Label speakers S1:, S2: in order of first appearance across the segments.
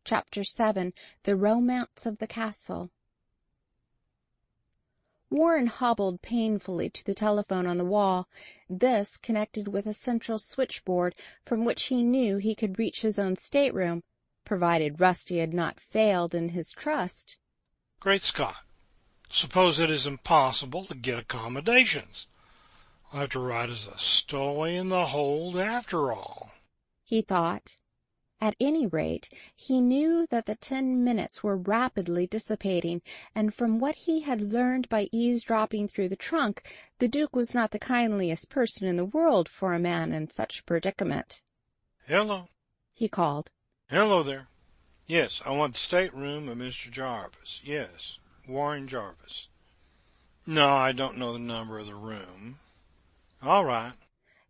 S1: Chapter 7, The Romance of the Castle. Warren hobbled painfully to the telephone on the wall, this connected with a central switchboard from which he knew he could reach his own stateroom, provided Rusty had not failed in his trust.
S2: Great Scott! Suppose it is impossible to get accommodations. I'll have to ride as a stowaway in the hold after all,
S1: he thought. At any rate, he knew that the 10 minutes were rapidly dissipating, and from what he had learned by eavesdropping through the trunk, the Duke was not the kindliest person in the world for a man in such a predicament.
S2: "Hello,"
S1: he called.
S2: "Hello there. Yes, I want the stateroom of Mr. Jarvis. Yes, Warren Jarvis. No, I don't know the number of the room. All right."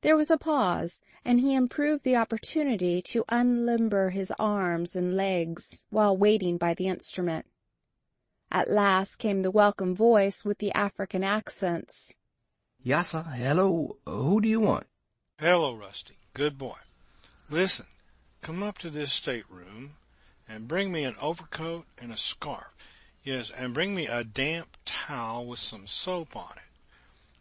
S1: There was a pause, and he improved the opportunity to unlimber his arms and legs while waiting by the instrument. At last came the welcome voice with the African accents.
S3: "Yassa, hello, who do you want?"
S2: "Hello, Rusty. Good boy. Listen, come up to this stateroom and bring me an overcoat and a scarf. Yes, and bring me a damp towel with some soap on it.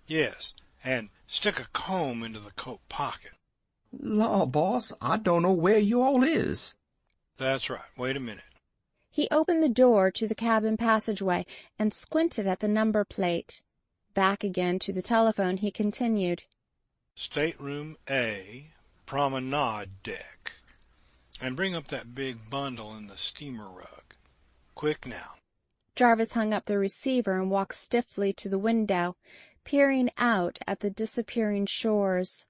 S2: Yes, and stick a comb into the coat pocket."
S3: "Law, boss, I don't know where you all is."
S2: "That's right. Wait a minute."
S1: He opened the door to the cabin passageway and squinted at the number plate. Back again to the telephone, he continued.
S2: "Stateroom A, promenade deck. And bring up that big bundle in the steamer rug. Quick now."
S1: Jarvis hung up the receiver and walked stiffly to the window, peering out at the disappearing shores.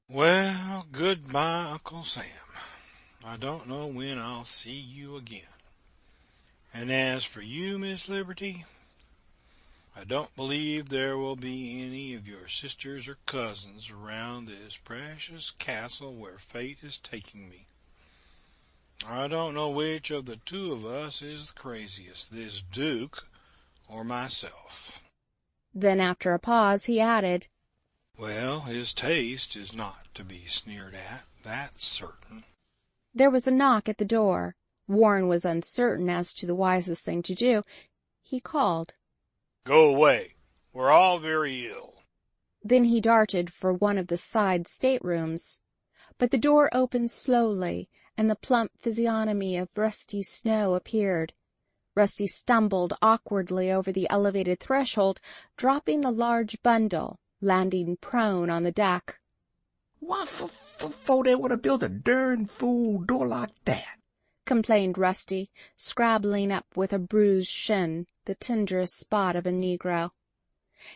S2: "Well, goodbye, Uncle Sam. I don't know when I'll see you again. And as for you, Miss Liberty, I don't believe there will be any of your sisters or cousins around this precious castle where fate is taking me. I don't know which of the two of us is the craziest, this Duke or myself."
S1: Then, after a pause, he added,
S2: "Well, his taste is not to be sneered at, that's certain."
S1: There was a knock at the door. Warren was uncertain as to the wisest thing to do. He called,
S2: "Go away. We're all very ill."
S1: Then he darted for one of the side staterooms. But the door opened slowly, and the plump physiognomy of Rusty Snow appeared. Rusty stumbled awkwardly over the elevated threshold, dropping the large bundle, landing prone on the deck.
S3: "Why, for they would have built a darn fool door like that,"
S1: complained Rusty, scrabbling up with a bruised shin, the tenderest spot of a Negro.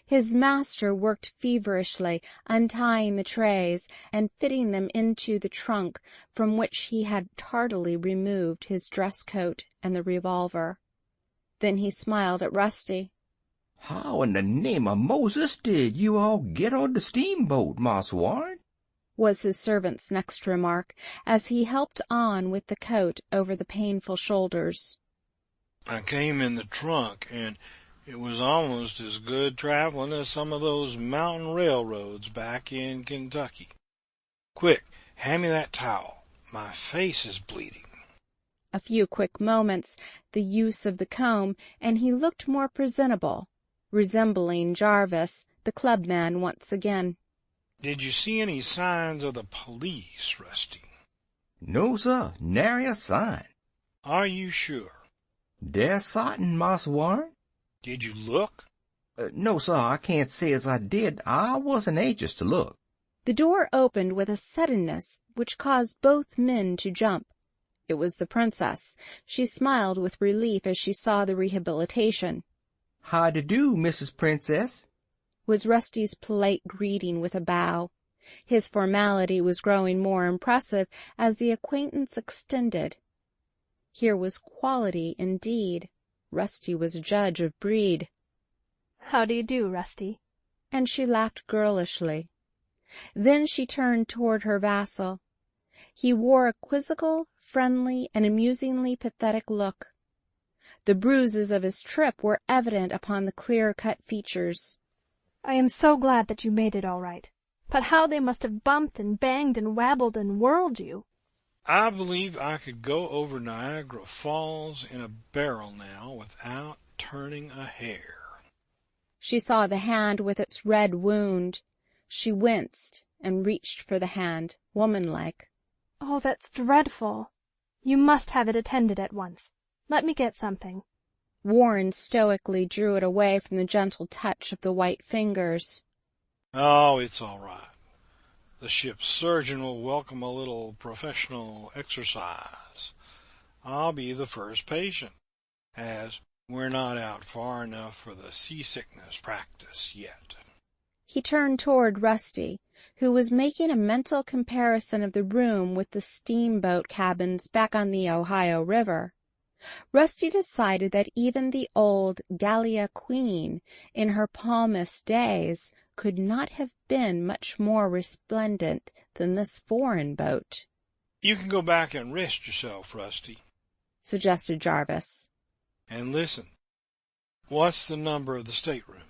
S1: His master worked feverishly, untying the trays and fitting them into the trunk, from which he had tardily removed his dress coat and the revolver. Then he smiled at Rusty.
S3: "How in the name of Moses did you all get on the steamboat, Marse Warren?"
S1: was his servant's next remark, as he helped on with the coat over the painful shoulders.
S2: "I came in the trunk, and it was almost as good traveling as some of those mountain railroads back in Kentucky. Quick, hand me that towel. My face is bleeding."
S1: A few quick moments, the use of the comb, and he looked more presentable, resembling Jarvis, the clubman, once again.
S2: "Did you see any signs of the police, Rusty?"
S3: "No, sir, nary a sign."
S2: "Are you sure?"
S3: "Dead sartin, Marse Warren."
S2: "Did you look?"
S3: "No, sir, I can't say as I did. I wasn't anxious to look."
S1: The door opened with a suddenness which caused both men to jump. It was the princess. She smiled with relief as she saw the rehabilitation.
S3: "How de do, Mrs. Princess?"
S1: was Rusty's polite greeting with a bow. His formality was growing more impressive as the acquaintance extended. Here was quality indeed. Rusty was a judge of breed.
S4: "How do you do, Rusty?"
S1: And she laughed girlishly. Then she turned toward her vassal. He wore a quizzical, friendly, and amusingly pathetic look. The bruises of his trip were evident upon the clear-cut features.
S4: "I am so glad that you made it all right. But how they must have bumped and banged and wabbled and whirled you!"
S2: I believe I could go over Niagara Falls in a barrel now without turning a hair.
S1: She saw the hand with its red wound. She winced and reached for the hand, womanlike.
S4: Oh, that's dreadful. You must have it attended at once. Let me get something.
S1: Warren stoically drew it away from the gentle touch of the white fingers.
S2: Oh, it's all right. The ship's surgeon will welcome a little professional exercise. I'll be the first patient, as we're not out far enough for the seasickness practice yet.
S1: He turned toward Rusty, who was making a mental comparison of the room with the steamboat cabins back on the Ohio River. Rusty decided that even the old Gallia Queen, in her palmist days, could not have been much more resplendent than this foreign boat.
S2: You can go back and rest yourself, Rusty,
S1: suggested Jarvis.
S2: And listen, what's the number of the stateroom?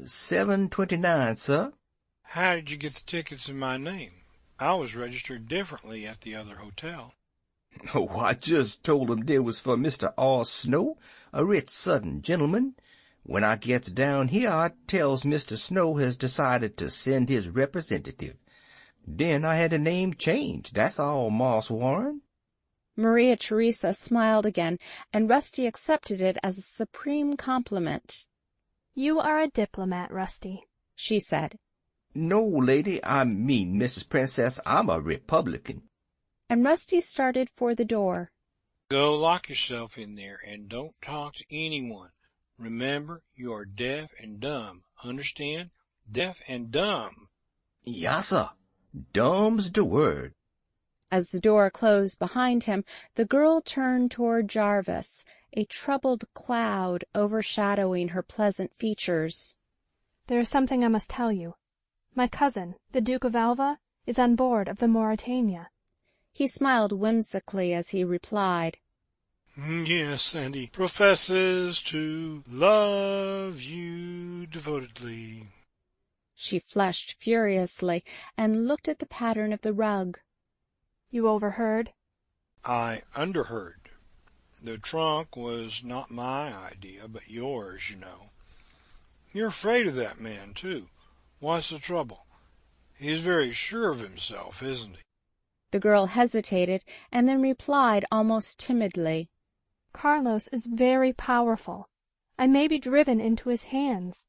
S3: 729, sir.
S2: How did you get the tickets in my name? I was registered differently at the other hotel.
S3: Oh, I just told 'em they was for Mr. R. Snow, a rich Southern gentleman. When I gets down here, I tells Mr. Snow has decided to send his representative. Then I had the name changed, that's all, Marse Warren.
S1: Maria Theresa smiled again, and Rusty accepted it as a supreme compliment.
S4: You are a diplomat, Rusty,
S1: she said.
S3: No, lady, I mean, Mrs. Princess, I'm a Republican.
S1: And Rusty started for the door.
S2: Go lock yourself in there and don't talk to anyone. Remember, you are deaf and dumb. Understand? Deaf and dumb.
S3: Yassa. Dumb's the word.
S1: As the door closed behind him, the girl turned toward Jarvis, a troubled cloud overshadowing her pleasant features.
S4: There is something I must tell you. My cousin, the Duke of Alva, is on board of the Mauretania.
S1: He smiled whimsically as he replied,
S2: Yes, and he professes to love you devotedly.
S1: She flushed furiously and looked at the pattern of the rug.
S4: You overheard?
S2: I underheard. The trunk was not my idea, but yours, you know. You're afraid of that man, too. What's the trouble? He's very sure of himself, isn't he?
S1: The girl hesitated and then replied almost timidly.
S4: Carlos is very powerful. I may be driven into his hands.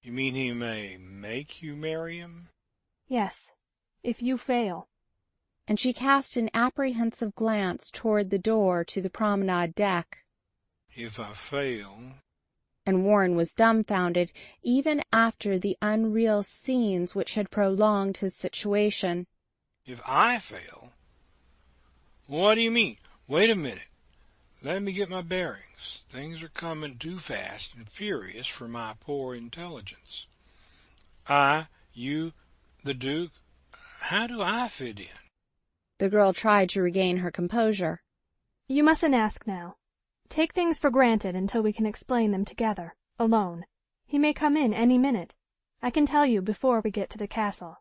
S2: You mean he may make you marry him?
S4: Yes, if you fail.
S1: And she cast an apprehensive glance toward the door to the promenade deck.
S2: If I fail...
S1: And Warren was dumbfounded, even after the unreal scenes which had prolonged his situation.
S2: If I fail? What do you mean? Wait a minute. Let me get my bearings. Things are coming too fast and furious for my poor intelligence. You, the Duke, how do I fit in?
S1: The girl tried to regain her composure.
S4: You mustn't ask now. Take things for granted until we can explain them together, alone. He may come in any minute. I can tell you before we get to the castle.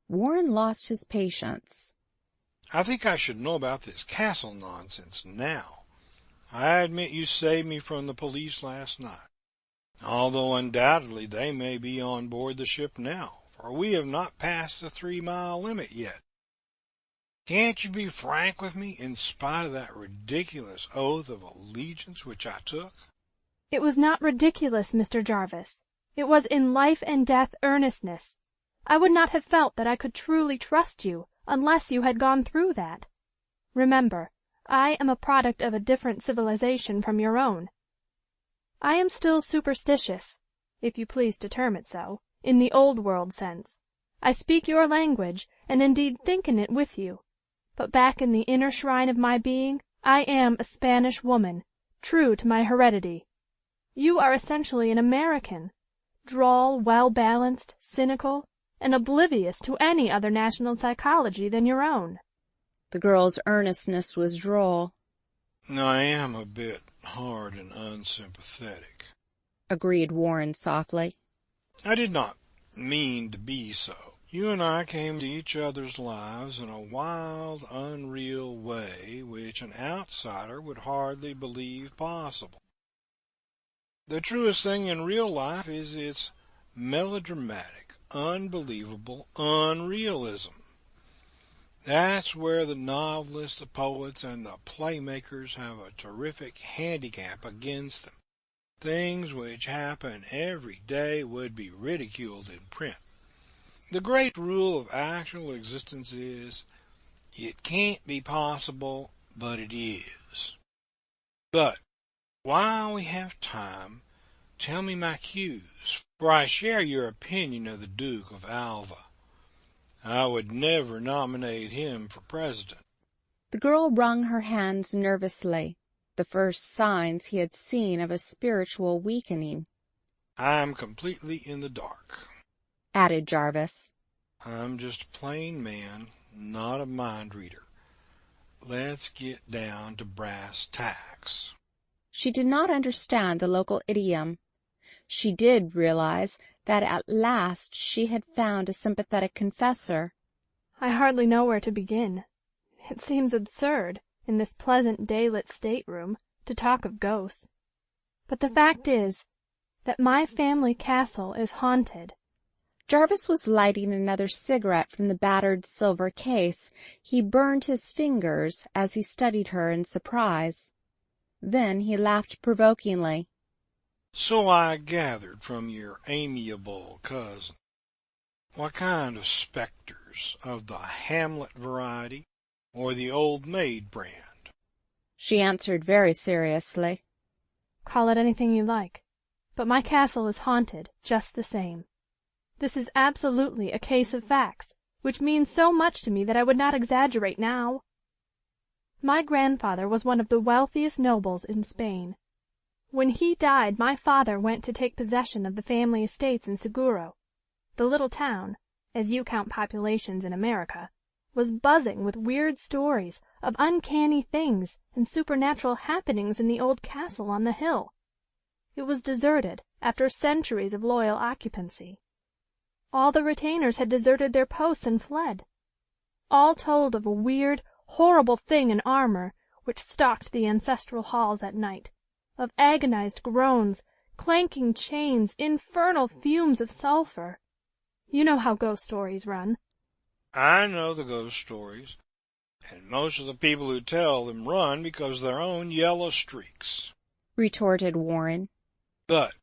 S1: Warren lost his patience.
S2: I think I should know about this castle nonsense now. I admit you saved me from the police last night, although undoubtedly they may be on board the ship now, for we have not passed the 3-mile limit yet. Can't you be frank with me in spite of that ridiculous oath of allegiance which I took?
S4: It was not ridiculous, Mr. Jarvis. It was in life and death earnestness. I would not have felt that I could truly trust you unless you had gone through that. Remember, I am a product of a different civilization from your own. I am still superstitious, if you please to term it so, in the old world sense. I speak your language, and indeed think in it with you. But back in the inner shrine of my being, I am a Spanish woman, true to my heredity. You are essentially an American, droll, well-balanced, cynical, and oblivious to any other national psychology than your own.
S1: The girl's earnestness was droll.
S2: I am a bit hard and unsympathetic,
S1: agreed Warren softly.
S2: I did not mean to be so. You and I came to each other's lives in a wild, unreal way which an outsider would hardly believe possible. The truest thing in real life is its melodramatic, unbelievable unrealism. That's where the novelists, the poets, and the playmakers have a terrific handicap against them. Things which happen every day would be ridiculed in print. The great rule of actual existence is, it can't be possible, but it is. But, while we have time, tell me my cues, for I share your opinion of the Duke of Alva. I would never nominate him for president.
S1: The girl wrung her hands nervously, the first signs he had seen of a spiritual weakening.
S2: I'm completely in the dark,
S1: added Jarvis.
S2: I'm just a plain man, not a mind reader. Let's get down to brass tacks.
S1: She did not understand the local idiom. She did realize that at last she had found a sympathetic confessor.
S4: I hardly know where to begin. It seems absurd, in this pleasant day-lit stateroom, to talk of ghosts. But the fact is that my family castle is haunted.
S1: Jarvis was lighting another cigarette from the battered silver case. He burned his fingers as he studied her in surprise. Then he laughed provokingly.
S2: So I gathered from your amiable cousin. What kind of spectres? Of the Hamlet variety, or the old maid brand?
S1: She answered very seriously.
S4: Call it anything you like, but my castle is haunted just the same. This is absolutely a case of facts, which means so much to me that I would not exaggerate now. My grandfather was one of the wealthiest nobles in Spain. When he died, my father went to take possession of the family estates in Seguro. The little town, as you count populations in America, was buzzing with weird stories of uncanny things and supernatural happenings in the old castle on the hill. It was deserted after centuries of loyal occupancy. All the retainers had deserted their posts and fled. All told of a weird, horrible thing in armor which stalked the ancestral halls at night, of agonized groans, clanking chains, infernal fumes of sulphur. You know how ghost stories run.
S2: I know the ghost stories, and most of the people who tell them run because of their own yellow streaks,
S1: retorted Warren.
S2: But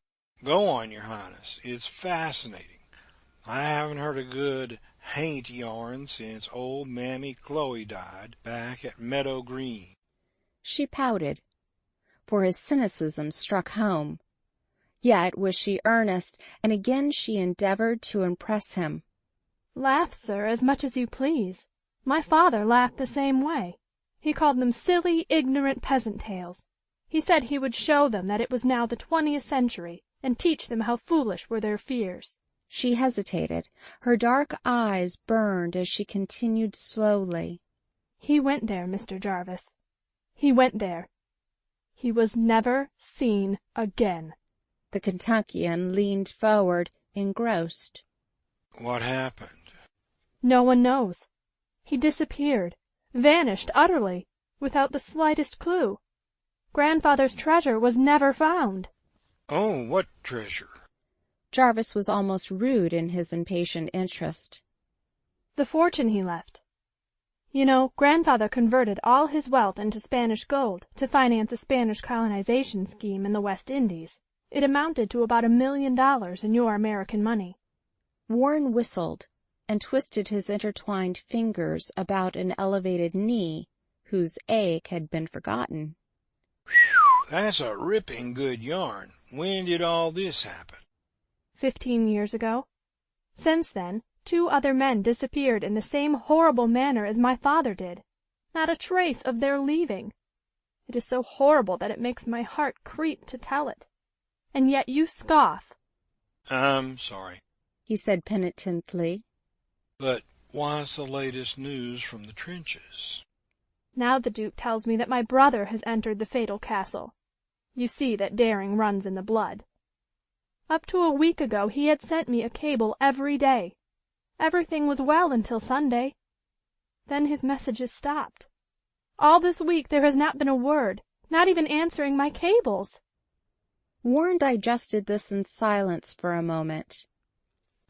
S2: go on, Your Highness. It's fascinating. I haven't heard a good haint yarn since old Mammy Chloe died back at Meadow Green.
S1: She pouted, for his cynicism struck home. Yet was she earnest, and again she endeavored to impress him.
S4: Laugh, sir, as much as you please. My father laughed the same way. He called them silly, ignorant peasant tales. He said he would show them that it was now the 20th century, and teach them how foolish were their fears.
S1: She hesitated. Her dark eyes burned as she continued slowly.
S4: He went there, Mr. Jarvis. He went there. He was never seen again.
S1: The Kentuckian leaned forward, engrossed.
S2: What happened?
S4: No one knows. He disappeared, vanished utterly, without the slightest clue. Grandfather's treasure was never found.
S2: Oh, what treasure?
S1: Jarvis was almost rude in his impatient interest.
S4: The fortune he left. You know, Grandfather converted all his wealth into Spanish gold to finance a Spanish colonization scheme in the West Indies. It amounted to about $1 million in your American money.
S1: Warren whistled and twisted his intertwined fingers about an elevated knee whose ache had been forgotten.
S2: Whew, that's a ripping good yarn. When did all this happen?
S4: 15 years ago. Since then, 2 other men disappeared in the same horrible manner as my father did. Not a trace of their leaving. It is so horrible that it makes my heart creep to tell it. And yet you scoff.
S2: I'm sorry,
S1: he said penitently.
S2: But what's the latest news from the trenches?
S4: Now the Duke tells me that my brother has entered the fatal castle. You see that daring runs in the blood. Up to a week ago he had sent me a cable every day. Everything was well until Sunday. Then his messages stopped. All this week there has not been a word, not even answering my cables."
S1: Warren digested this in silence for a moment.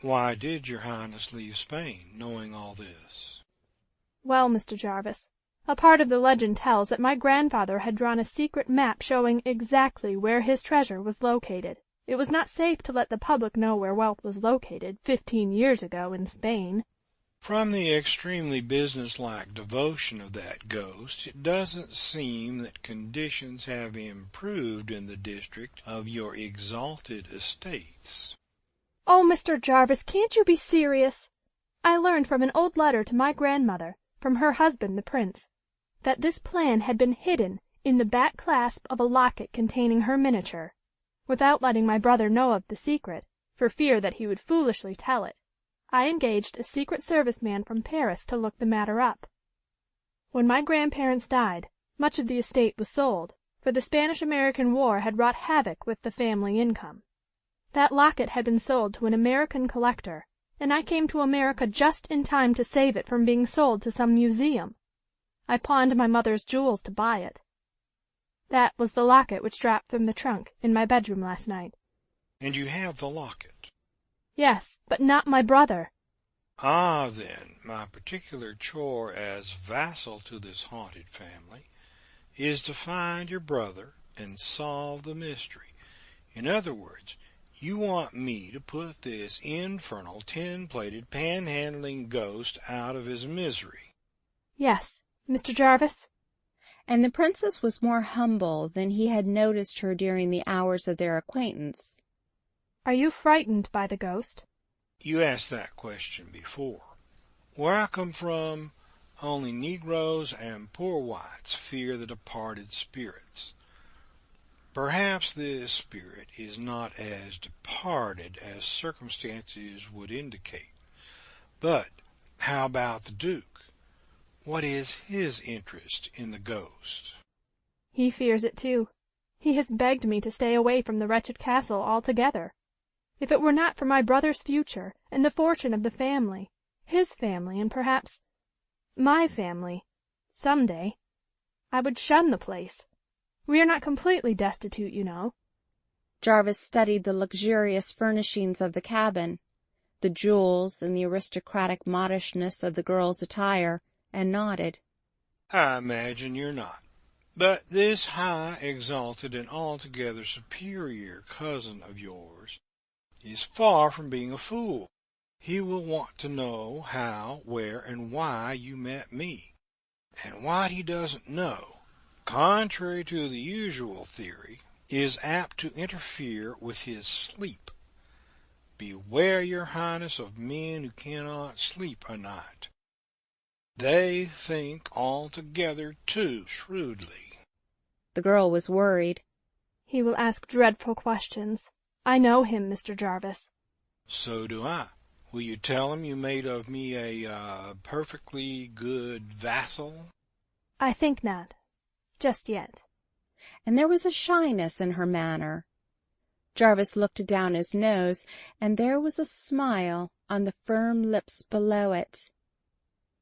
S2: "Why did your Highness leave Spain, knowing all this?"
S4: "Well, Mr. Jarvis, a part of the legend tells that my grandfather had drawn a secret map showing exactly where his treasure was located. It was not safe to let the public know where wealth was located 15 years ago in Spain."
S2: "From the extremely businesslike devotion of that ghost, it doesn't seem that conditions have improved in the district of your exalted estates."
S4: "Oh, Mr. Jarvis, can't you be serious? I learned from an old letter to my grandmother, from her husband the prince, that this plan had been hidden in the back clasp of a locket containing her miniature. Without letting my brother know of the secret, for fear that he would foolishly tell it, I engaged a Secret Service man from Paris to look the matter up. When my grandparents died, much of the estate was sold, for the Spanish-American War had wrought havoc with the family income. That locket had been sold to an American collector, and I came to America just in time to save it from being sold to some museum. I pawned my mother's jewels to buy it. That was the locket which dropped from the trunk in my bedroom last night."
S2: "And you have the locket?"
S4: "Yes, but not my brother."
S2: "Ah, then, my particular chore as vassal to this haunted family is to find your brother and solve the mystery. In other words, you want me to put this infernal tin-plated panhandling ghost out of his misery."
S4: "Yes, Mr. Jarvis."
S1: And the princess was more humble than he had noticed her during the hours of their acquaintance.
S4: "Are you frightened by the ghost?"
S2: "You asked that question before. Where I come from, only Negroes and poor whites fear the departed spirits. Perhaps this spirit is not as departed as circumstances would indicate. But how about the Duke? What is his interest in the ghost?"
S4: "He fears it too. He has begged me to stay away from the wretched castle altogether. If it were not for my brother's future and the fortune of the family, his family, and perhaps my family, some day, I would shun the place. We are not completely destitute, you know."
S1: Jarvis studied the luxurious furnishings of the cabin, the jewels and the aristocratic modishness of the girl's attire, and nodded.
S2: "I imagine you're not. But this high, exalted, and altogether superior cousin of yours is far from being a fool. He will want to know how, where, and why you met me. And what he doesn't know, contrary to the usual theory, is apt to interfere with his sleep. Beware, your Highness, of men who cannot sleep a night. They think altogether too shrewdly."
S1: The girl was worried.
S4: "He will ask dreadful questions. I know him, Mr. Jarvis."
S2: "So do I. Will you tell him you made of me a perfectly good vassal?"
S4: "I think not. Just yet."
S1: And there was a shyness in her manner. Jarvis looked down his nose, and there was a smile on the firm lips below it.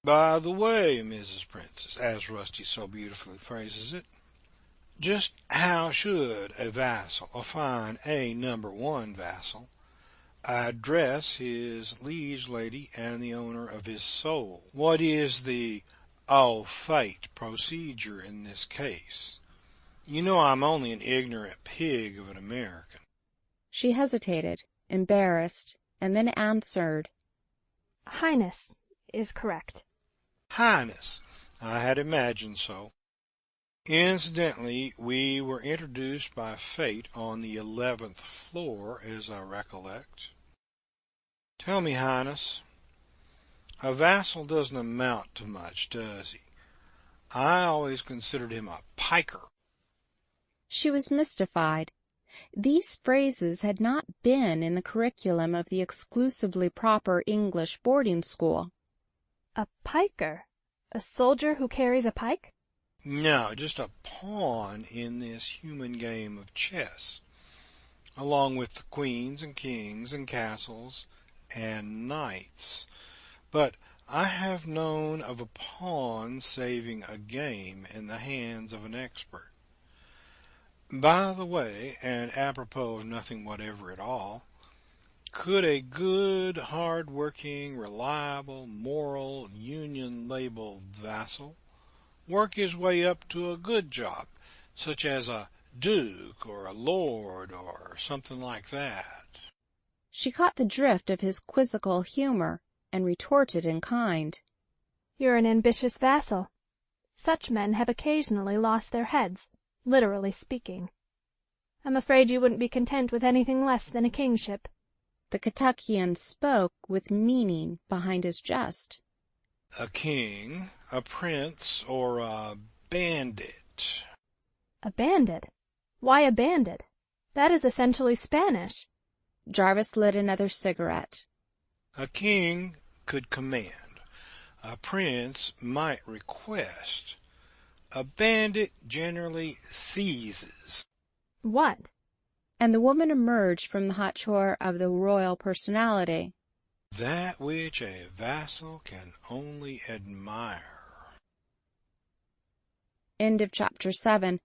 S2: "By the way, Mrs. Princess, as Rusty so beautifully phrases it, just how should a vassal, a fine #1 vassal, address his liege lady and the owner of his soul? What is the au fait procedure in this case? You know I'm only an ignorant pig of an American."
S1: She hesitated, embarrassed, and then answered.
S4: "Highness is correct."
S2: "Highness, I had imagined so. Incidentally, we were introduced by fate on the 11th floor, as I recollect. Tell me, Highness, a vassal doesn't amount to much, does he? I always considered him a piker."
S1: She was mystified. These phrases had not been in the curriculum of the exclusively proper English boarding school.
S4: "A piker? A soldier who carries a pike?"
S2: "No, just a pawn in this human game of chess, along with the queens and kings and castles and knights. but I have known of a pawn saving a game in the hands of an expert. By the way, and apropos of nothing whatever at all, could a good, hard-working, reliable, moral, union-labeled vassal work his way up to a good job, such as a duke or a lord or something like that?
S1: She caught the drift of his quizzical humor and retorted in kind.
S4: You're an ambitious vassal. Such men have occasionally lost their heads, literally speaking. I'm afraid you wouldn't be content with anything less than a kingship.
S1: The Kentuckian spoke with meaning behind his jest.
S2: A king, a prince, or a bandit?
S4: A bandit? Why a bandit? That is essentially Spanish.
S1: Jarvis lit another cigarette.
S2: A king could command. A prince might request. A bandit generally seizes.
S4: What?
S1: And the woman emerged from the hauteur of the royal personality.
S2: That which a vassal can only admire.
S1: End of chapter 7.